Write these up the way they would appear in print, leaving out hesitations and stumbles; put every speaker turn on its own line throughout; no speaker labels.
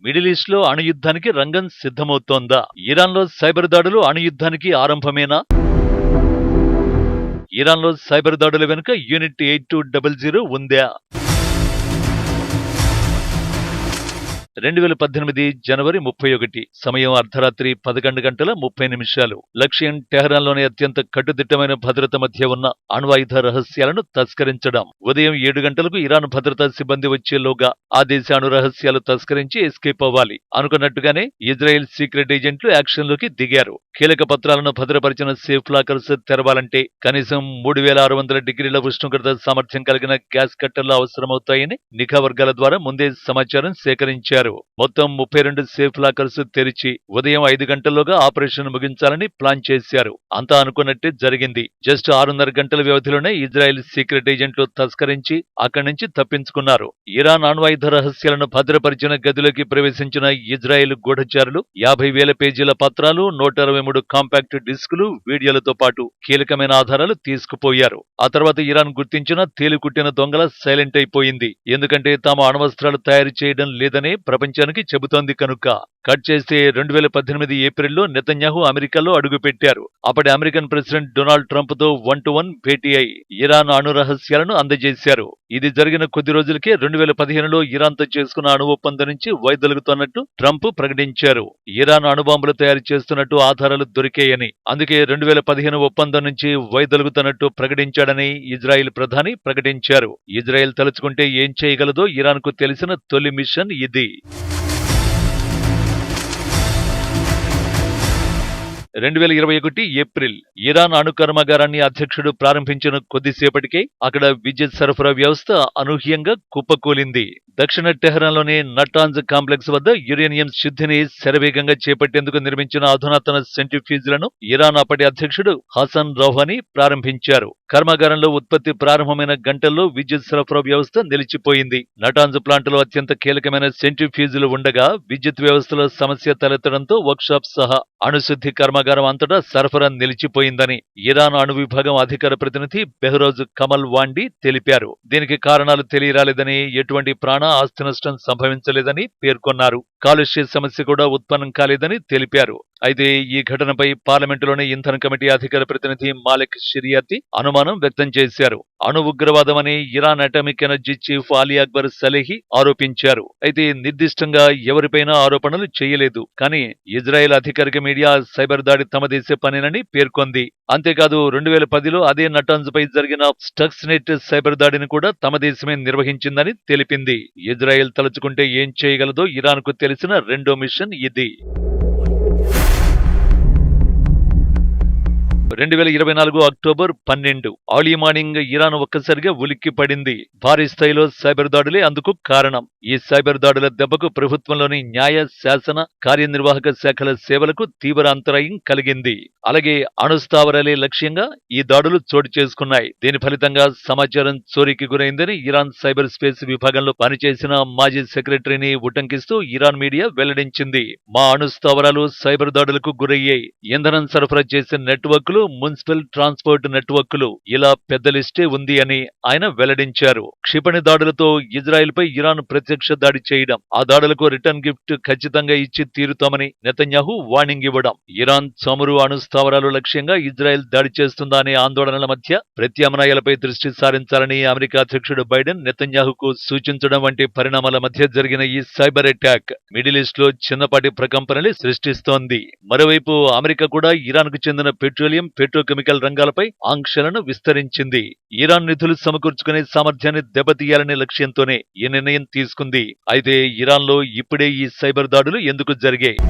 Middle east లో అణుయుద్ధానికి రంగం సిద్ధమవుతోందా? ఇరాన్లో సైబర్ దాడులు అణుయుద్ధానికి ఆరంభమేనా? ఇరాన్లో సైబర్ దాడుల వెనుక యూనిట్ 8200 ఉందా? 2018 జనవరి 31 సమయం అర్ధరాత్రి 11 గంటల 30 నిమిషాలు. లక్ష్యం టెహరాన్లోని అత్యంత కట్టుదిట్టమైన భద్రత మధ్య ఉన్న అణ్వాయుధ రహస్యాలను తస్కరించడం. ఉదయం 7 గంటలకు ఇరాన్ భద్రతా సిబ్బంది వచ్చేలోగా ఆ దేశ అణు రహస్యాలు తస్కరించి ఎస్కేప్ అవ్వాలి. అనుకున్నట్టుగానే ఇజ్రాయెల్ సీక్రెట్ ఏజెంట్లు యాక్షన్లోకి దిగారు. కీలక పత్రాలను భద్రపరిచిన సేఫ్ లాకర్స్ తెరవాలంటే కనీసం 3600 డిగ్రీల ఉష్ణోగ్రత సామర్థ్యం కలిగిన గ్యాస్ కట్టర్లు అవసరమవుతాయని నిఘా వర్గాల ద్వారా ముందే సమాచారం సేకరించారు. మొత్తం 32 సేఫ్ లాకర్స్ తెరిచి ఉదయం 5 గంటల్లోగా ఆపరేషన్ ముగించాలని ప్లాన్ చేశారు. అంతా అనుకున్నట్టే జరిగింది. జస్ట్ 6.5 గంటల వ్యవధిలోనే ఇజ్రాయెల్ సీక్రెట్ ఏజెంట్లు తస్కరించి అక్కడి నుంచి తప్పించుకున్నారు. ఇరాన్ అణ్వాయుధ రహస్యాలను భద్రపరిచిన గదిలోకి ప్రవేశించిన ఇజ్రాయెల్ గూఢచారులు 50,000 పేజీల పత్రాలు, 123 కాంపాక్ట్ డిస్కులు, వీడియోలతో పాటు కీలకమైన ఆధారాలు తీసుకుపోయారు. ఆ తర్వాత ఇరాన్ గుర్తించిన తేలికుట్టిన దొంగల సైలెంట్ అయిపోయింది. ఎందుకంటే తాము అణ్వస్త్రాలు తయారు చేయడం లేదనే ప్రపంచానికి చెబుతోంది కనుక. కట్ చేస్తే 2018 ఏప్రిల్లో నెతన్యాహు అమెరికాలో అడుగుపెట్టారు. అప్పటి అమెరికన్ ప్రెసిడెంట్ డొనాల్డ్ ట్రంప్ తో 1-to-1 భేటీ అయి ఇరాన్ అణు రహస్యాలను అందజేశారు. ఇది జరిగిన కొద్ది రోజులకే 2015లో ఇరాన్తో చేసుకున్న అణు ఒప్పందం నుంచి వైదొలుగుతున్నట్టు ట్రంప్ ప్రకటించారు. ఇరాన్ అణుబాంబులు తయారు చేస్తున్నట్టు ఆధారాలు దొరికాయని, అందుకే 2015 ఒప్పందం నుంచి వైదొలుగుతున్నట్టు ప్రకటించాడని ఇజ్రాయెల్ ప్రధాని ప్రకటించారు. ఇజ్రాయెల్ తలుచుకుంటే ఏం చేయగలదో ఇరాన్కు తెలిసిన తొలి మిషన్ ఇది. 2021 ఏప్రిల్ ఇరాన్ అణు కర్మాగారాన్ని అధ్యక్షుడు ప్రారంభించిన కొద్దిసేపటికే అక్కడ విద్యుత్ సరఫరా వ్యవస్థ అనూహ్యంగా కుప్పకూలింది. దక్షిణ టెహరాన్లోని నటాంజ్ కాంప్లెక్స్ వద్ద యురేనియం శుద్ధిని శరవేగంగా చేపట్టేందుకు నిర్మించిన అధునాతన సెంట్రిఫ్యూజ్లను ఇరాన్ అప్పటి అధ్యక్షుడు హసన్ రౌహానీ ప్రారంభించారు. కర్మాగారంలో ఉత్పత్తి ప్రారంభమైన గంటల్లో విద్యుత్ సరఫరా వ్యవస్థ నిలిచిపోయింది. నటాంజ్ ప్లాంట్లో అత్యంత కీలకమైన సెంట్రిఫ్యూజులు ఉండగా విద్యుత్ వ్యవస్థలో సమస్య తలెత్తడంతో వర్క్షాప్ సహా అణుశుద్ధి కర్మాగారం అంతటా సరఫరా నిలిచిపోయిందని ఇరాన్ అణు విభాగం అధికార ప్రతినిధి బెహ్రోజ్ కమల్ వాండి తెలిపారు. దీనికి కారణాలు తెలియరాలేదని, ఎటువంటి ప్రాణ ఆస్తి నష్టం సంభవించలేదని పేర్కొన్నారు. కాలుష్య సమస్య కూడా ఉత్పన్నం కాలేదని తెలిపారు. అయితే ఈ ఘటనపై పార్లమెంటులోని ఇంధన కమిటీ అధికార ప్రతినిధి మాలిక్ షిరియాతి అనుమానం వ్యక్తం చేశారు. అణు ఉగ్రవాదమని Iran atomic energy chief Ali Akbar Salehi ఆరోపించారు. అయితే నిర్దిష్టంగా ఎవరిపైనా ఆరోపణలు చేయలేదు. కానీ ఇజ్రాయెల్ అధికారిక మీడియా సైబర్ దాడి తమ దేశ పనేనని పేర్కొంది. అంతేకాదు 2010లో అదే నటాంజ్ పై జరిగిన స్టక్స్నెట్ సైబర్ దాడిని కూడా తమ దేశమే నిర్వహించిందని తెలిపింది. ఇజ్రాయెల్ తలుచుకుంటే ఏం చేయగలదో ఇరాన్కు తెలిసిన రెండో మిషన్ ఇది. 2024 అక్టోబర్ 12 ఆర్లీ మార్నింగ్ ఇరాన్ ఒక్కసారిగా ఉలిక్కి పడింది. భారీ స్థాయిలో సైబర్ దాడులే అందుకు కారణం. ఈ సైబర్ దాడుల దెబ్బకు ప్రభుత్వంలోని న్యాయ, శాసన, కార్యనిర్వాహక శాఖల సేవలకు తీవ్ర అంతరాయం కలిగింది. అలాగే అణుస్థావరాలే లక్ష్యంగా ఈ దాడులు చోటు చేసుకున్నాయి. దీని ఫలితంగా సమాచారం చోరీకి గురైందని ఇరాన్ సైబర్ స్పేస్ విభాగంలో పనిచేసిన మాజీ సెక్రటరీని ఉటంకిస్తూ ఇరాన్ మీడియా వెల్లడించింది. మా అణుస్థావరాలు సైబర్ దాడులకు గురయ్యాయి. ఇంధనం సరఫరా చేసే నెట్వర్క్లు, మున్సిపల్ ట్రాన్స్పోర్ట్ నెట్వర్క్లు, ఇలా పెద్ద లిస్టే ఉంది అని ఆయన వెల్లడించారు. క్షిపణి దాడులతో ఇజ్రాయెల్ పై ఇరాన్ ప్రత్యక్ష దాడి చేయడం, ఆ దాడులకు రిటర్న్ గిఫ్ట్ ఖచ్చితంగా ఇచ్చి తీరుతామని నెతన్యాహు వార్నింగ్ ఇవ్వడం, ఇరాన్ చమురు అణుస్థావరాలు లక్ష్యంగా ఇజ్రాయెల్ దాడి చేస్తుందా అనే ఆందోళనల మధ్య ప్రత్యామ్నాయాలపై దృష్టి సారించాలని అమెరికా అధ్యక్షుడు బైడెన్ నెతన్యాహుకు సూచించడం వంటి పరిణామాల మధ్య జరిగిన ఈ సైబర్ అటాక్ మిడిల్ ఈస్ట్ లో చిన్నపాటి ప్రకంపనలే సృష్టిస్తోంది. మరోవైపు అమెరికా కూడా ఇరాన్కు చెందిన పెట్రోలియం, పెట్రోకెమికల్ రంగాలపై ఆంక్షలను విస్తరించింది. ఇరాన్ నిధులు సమకూర్చుకునే సామర్థ్యాన్ని దెబ్బతీయాలనే లక్ష్యంతోనే ఈ నిర్ణయం తీసుకుంది. అయితే ఇరాన్లో ఇప్పుడే ఈ సైబర్ దాడులు ఎందుకు జరిగాయి?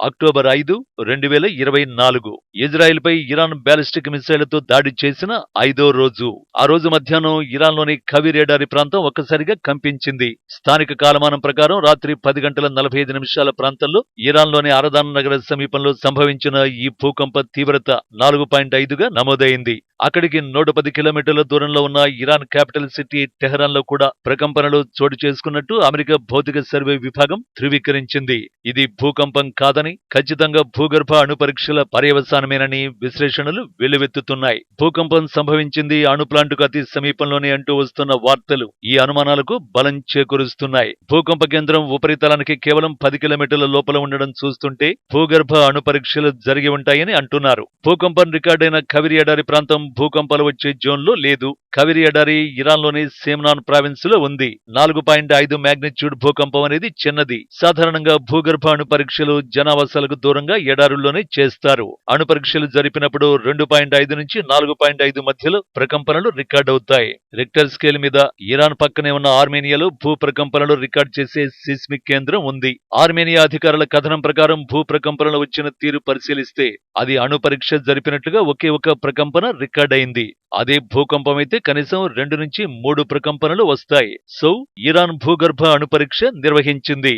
అక్టోబర్ 5, 2024 ఇజ్రాయెల్ పై ఇరాన్ బ్యాలిస్టిక్ మిసైళ్లతో దాడి చేసిన 5వ రోజు. ఆ రోజు మధ్యాహ్నం ఇరాన్లోని ఖవీ రేడారి ప్రాంతం ఒక్కసారిగా కంపించింది. స్థానిక కాలమానం ప్రకారం రాత్రి 10:45 ప్రాంతంలో ఇరాన్లోని అరదాన్ నగర సమీపంలో సంభవించిన ఈ భూకంప తీవ్రత 4.5గా నమోదైంది. అక్కడికి 110 కిలోమీటర్ల దూరంలో ఉన్న ఇరాన్ క్యాపిటల్ సిటీ టెహరాన్లో కూడా ప్రకంపనలు చోటు చేసుకున్నట్టు అమెరికా భౌతిక సర్వే విభాగం ధృవీకరించింది. ఇది భూకంపం కాదని, ఖచ్చితంగా భూగర్భ అణు పరీక్షల పర్యవసానమేనని విశ్లేషణలు వెల్లువెత్తుతున్నాయి. భూకంపం సంభవించింది అణు ప్లాంటుకు అతి సమీపంలోనే అంటూ వస్తున్న వార్తలు ఈ అనుమానాలకు బలం చేకూరుస్తున్నాయి. భూకంప కేంద్రం ఉపరితలానికి కేవలం 10 కిలోమీటర్ల లోపల ఉండడం చూస్తుంటే భూగర్భ అణు పరీక్షలు జరిగి ఉంటాయని అంటున్నారు. భూకంపం రికార్డైన ఖవిరి ఎడారి ప్రాంతం భూకంపాలు వచ్చే జోన్లో లేదు. ఖవిరి ఎడారి ఇరాన్లోని సేమ్నాన్ ప్రావిన్స్ లో ఉంది. 4.5 మాగ్నిట్యూడ్ భూకంపం అనేది చిన్నది. సాధారణంగా భూగర్భ అణు పరీక్షలు జనావాసాలకు దూరంగా ఎడారుల్లోనే చేస్తారు. అణు పరీక్షలు జరిపినప్పుడు 2.5 నుంచి 4.5 మధ్యలో ప్రకంపనలు రికార్డవుతాయి. రిక్టర్ స్కేల్ మీద ఇరాన్ పక్కనే ఉన్న ఆర్మేనియాలో భూ ప్రకంపనలు రికార్డ్ చేసే సిస్మిక్ కేంద్రం ఉంది. ఆర్మేనియా అధికారుల కథనం ప్రకారం భూ ప్రకంపనలు వచ్చిన తీరు పరిశీలిస్తే అది అణు పరీక్ష జరిపినట్లుగా ఒకే ఒక ప్రకంపన రికార్డయింది. అదే భూకంపమైతే కనీసం 2 నుంచి 3 ప్రకంపనలు వస్తాయి. సో ఇరాన్ భూగర్భ అణు పరీక్ష నిర్వహించింది.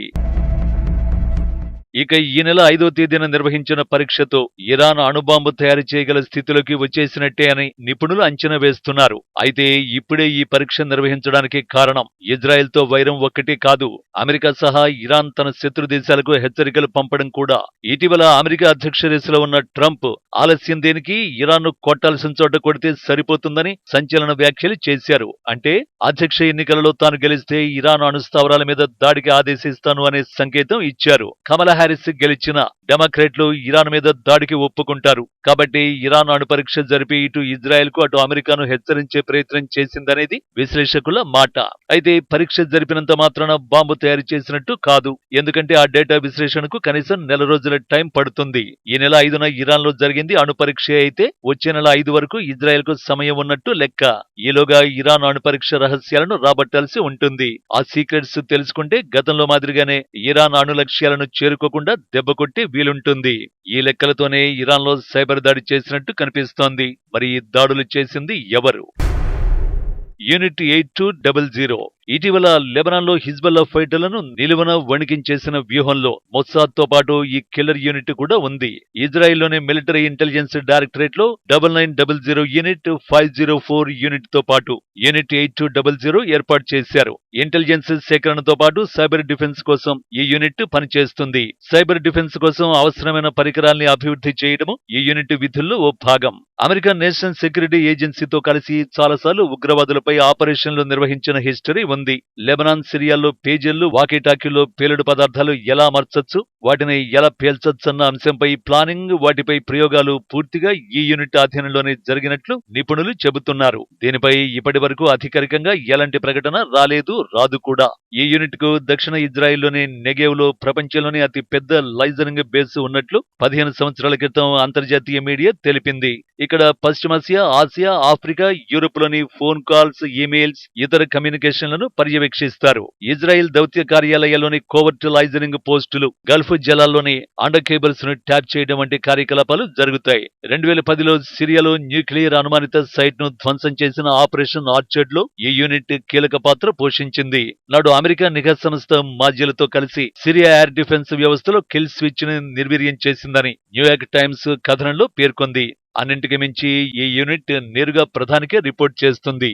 ఇక ఈ నెల 5వ తేదీన నిర్వహించిన పరీక్షతో ఇరాన్ అణుబాంబు తయారు చేయగల స్థితిలోకి వచ్చేసినట్టే అని నిపుణులు అంచనా వేస్తున్నారు. అయితే ఇప్పుడే ఈ పరీక్ష నిర్వహించడానికి కారణం ఇజ్రాయెల్తో వైరం ఒక్కటే కాదు, అమెరికా సహా ఇరాన్ తన శత్రు దేశాలకు హెచ్చరికలు పంపడం కూడా. ఇటీవల అమెరికా అధ్యక్ష రేసులో ఉన్న ట్రంప్ ఆలస్యం దేనికి, ఇరాన్ను కొట్టాల్సిన చోట కొడితే సరిపోతుందని సంచలన వ్యాఖ్యలు చేశారు. అంటే అధ్యక్ష ఎన్నికలలో తాను గెలిస్తే ఇరాన్ అణుస్థావరాల మీద దాడికి ఆదేశిస్తాను అనే సంకేతం ఇచ్చారు. కమలా హారిస్ గెలిచిన డెమోక్రాట్లు ఇరాన్ మీద దాడికి ఒప్పుకుంటారు. కాబట్టి ఇరాన్ అణు పరీక్ష జరిపి ఇటు ఇజ్రాయెల్ కు అటు అమెరికాను హెచ్చరించే ప్రయత్నం చేసిందనేది విశ్లేషకుల మాట. అయితే పరీక్ష జరిపినంత మాత్రాన బాంబు తయారు చేసినట్టు కాదు. ఎందుకంటే ఆ డేటా విశ్లేషణకు కనీసం 1 రోజుల టైం పడుతుంది. ఈ నెల 5న ఇరాన్ లో జరిగింది అణు పరీక్ష అయితే వచ్చే నెల 5 వరకు ఇజ్రాయెల్ కు సమయం ఉన్నట్టు లెక్క. ఈలోగా ఇరాన్ అణు పరీక్ష రహస్యాలను రాబట్టాల్సి ఉంటుంది. ఆ సీక్రెట్స్ తెలుసుకుంటే గతంలో మాదిరిగానే ఇరాన్ అణు లక్ష్యాలను చేరుకోకుండా దెబ్బకొట్టి వీలుంటుంది. ఈ లెక్కలతోనే ఇరాన్ లో సైబర్ దాడి చేసినట్టు కనిపిస్తోంది. మరి ఈ దాడులు చేసింది ఎవరు? యూనిట్ 8200 ఇటీవల లెబనాన్లో హిజ్బుల్లా ఫైటర్లను నిలువన వణికించేసిన వ్యూహంలో మొస్సాద్తో పాటు ఈ కిల్లర్ యూనిట్ కూడా ఉంది. ఇజ్రాయెల్లోని మిలిటరీ ఇంటెలిజెన్స్ డైరెక్టరేట్ లో 9900 యూనిట్, 504 యూనిట్ తో పాటు యూనిట్ 8200 ఏర్పాటు చేశారు. ఇంటెలిజెన్స్ సేకరణతో పాటు సైబర్ డిఫెన్స్ కోసం ఈ యూనిట్ పనిచేస్తుంది. సైబర్ డిఫెన్స్ కోసం అవసరమైన పరికరాల్ని అభివృద్ధి చేయడము ఈ యూనిట్ విధుల్లో ఓ భాగం. అమెరికా నేషనల్ సెక్యూరిటీ ఏజెన్సీతో కలిసి చాలాసార్లు ఉగ్రవాదులపై ఆపరేషన్లు నిర్వహించిన హిస్టరీ ఉంది. లెబనాన్, సిరియాల్లో పేజీలు, వాకీటాకీల్లో పేలుడు పదార్థాలు ఎలా అమర్చొచ్చు, వాటిని ఎలా పేల్చొచ్చన్న అంశంపై ప్లానింగ్, వాటిపై ప్రయోగాలు పూర్తిగా ఈ యూనిట్ ఆధీనంలోనే జరిగినట్లు నిపుణులు చెబుతున్నారు. దీనిపై ఇప్పటి వరకు అధికారికంగా ఎలాంటి ప్రకటన రాలేదు, రాదు కూడా. ఈ యూనిట్ కు దక్షిణ ఇజ్రాయెల్లోని నెగేవ్ లో ప్రపంచంలోని అతి పెద్ద లైజరింగ్ బేస్ ఉన్నట్లు 15 సంవత్సరాల క్రితం అంతర్జాతీయ మీడియా తెలిపింది. ఇక్కడ పశ్చిమాసియా, ఆసియా, ఆఫ్రికా, యూరోప్ లోని ఫోన్ కాల్స్, ఈమెయిల్స్, ఇతర కమ్యూనికేషన్లను పర్యవేక్షిస్తారు. ఇజ్రాయెల్ దౌత్య కార్యాలయాల్లోని కోవర్ట్ లైజరింగ్ పోస్టులు, గల్ఫ్ జలాల్లోని అండర్ కేబుల్స్ ను ట్యాప్ చేయడం వంటి కార్యకలాపాలు జరుగుతాయి. 2010లో సిరియాలో న్యూక్లియర్ అనుమానిత సైట్ ను ధ్వంసం చేసిన ఆపరేషన్ ఆర్చర్డ్ లో ఈ యూనిట్ కీలక పాత్ర పోషించింది. నాడు అమెరికా నిఘా సంస్థ మాజీలతో కలిసి సిరియా ఎయిర్ డిఫెన్స్ వ్యవస్థలో కిల్ స్విచ్ ని నిర్వీర్యం చేసిందని న్యూయార్క్ టైమ్స్ కథనంలో పేర్కొంది. అన్నింటికి మించి ఈ యూనిట్ నేరుగా ప్రధానికే రిపోర్ట్ చేస్తుంది.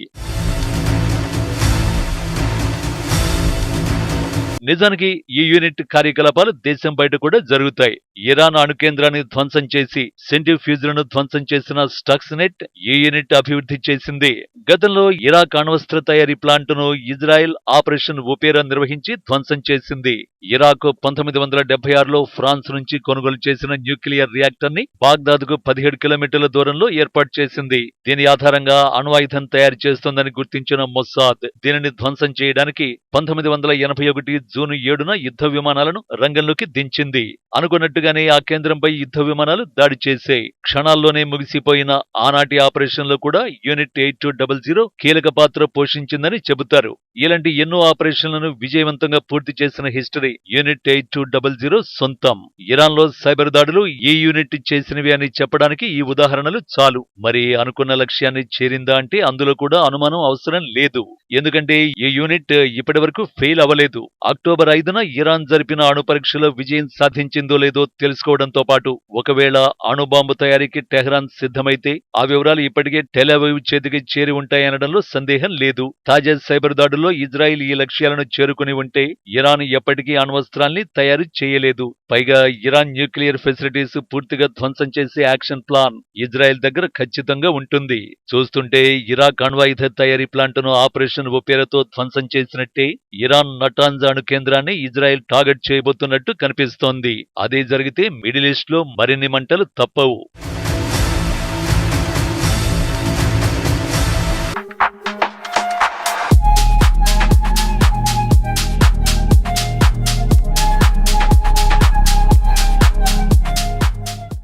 నిజానికి ఈ యూనిట్ కార్యకలాపాలు దేశం బయట కూడా జరుగుతాయి. ఇరాన్ అణు కేంద్రాన్ని ధ్వంసం చేసి సెంట్రిఫ్యూజ్లను ధ్వంసం చేసిన స్టక్స్నెట్ ఈ యూనిట్ అభివృద్ధి చేసింది. గతంలో ఇరాక్ అణ్వస్త్ర తయారీ ప్లాంటును ఇజ్రాయెల్ ఆపరేషన్ ఉపేరా నిర్వహించి ధ్వంసం చేసింది. ఇరాక్ 1976లో ఫ్రాన్స్ నుంచి కొనుగోలు చేసిన న్యూక్లియర్ రియాక్టర్ ని బాగ్దాద్కు 17 కిలోమీటర్ల దూరంలో ఏర్పాటు చేసింది. దీని ఆధారంగా అణ్వాయుధం తయారు చేస్తోందని గుర్తించిన మొస్సాద్ దీనిని ధ్వంసం చేయడానికి 1981 జూన్ 7న యుద్ధ విమానాలను రంగంలోకి దించింది. అనుకున్నట్టుగానే ఆ కేంద్రంపై యుద్ధ విమానాలు దాడి చేశాయి. క్షణాల్లోనే ముగిసిపోయిన ఆనాటి ఆపరేషన్లో కూడా యూనిట్ 8200 కీలక పాత్ర పోషించిందని చెబుతారు. ఇలాంటి ఎన్నో ఆపరేషన్లను విజయవంతంగా పూర్తి చేసిన హిస్టరీ యూనిట్ 8200 సొంతం. ఇరాన్ లో సైబర్ దాడులు ఈ యూనిట్ చేసినవి అని చెప్పడానికి ఈ ఉదాహరణలు చాలు. మరి అనుకున్న లక్ష్యాన్ని చేరిందా అంటే అందులో కూడా అనుమానం అవసరం లేదు. ఎందుకంటే ఈ యూనిట్ ఇప్పటి వరకు ఫెయిల్ అవ్వలేదు. అక్టోబర్ 5న ఇరాన్ జరిపిన అణు పరీక్షలో విజయం సాధించిందో లేదో తెలుసుకోవడంతో పాటు ఒకవేళ అణుబాంబు తయారీకి టెహ్రాన్ సిద్ధమైతే ఆ వివరాలు ఇప్పటికే టెల్-అవీవ్ చేతికి చేరి ఉంటాయనడంలో సందేహం లేదు. తాజా సైబర్ దాడుల్లో ఇజ్రాయిల్ ఈ లక్ష్యాలను చేరుకుని ఉంటే ఇరాన్ ఎప్పటికీ అణ్వస్త్రాల్ని తయారు చేయలేదు. పైగా ఇరాన్ న్యూక్లియర్ ఫెసిలిటీస్ పూర్తిగా ధ్వంసం చేసే యాక్షన్ ప్లాన్ ఇజ్రాయెల్ దగ్గర ఖచ్చితంగా ఉంటుంది. చూస్తుంటే ఇరాక్ అణ్వాయుధ తయారీ ప్లాంటును ఆపరేషన్ ఒపేరాతో ధ్వంసం చేసినట్టే ఇరాన్ నటాంజ్ అణు కేంద్రాన్ని ఇజ్రాయెల్ టార్గెట్ చేయబోతున్నట్టు కనిపిస్తోంది. అదే జరిగితే మిడిల్ ఈస్ట్ లో మరిన్ని మంటలు తప్పవు.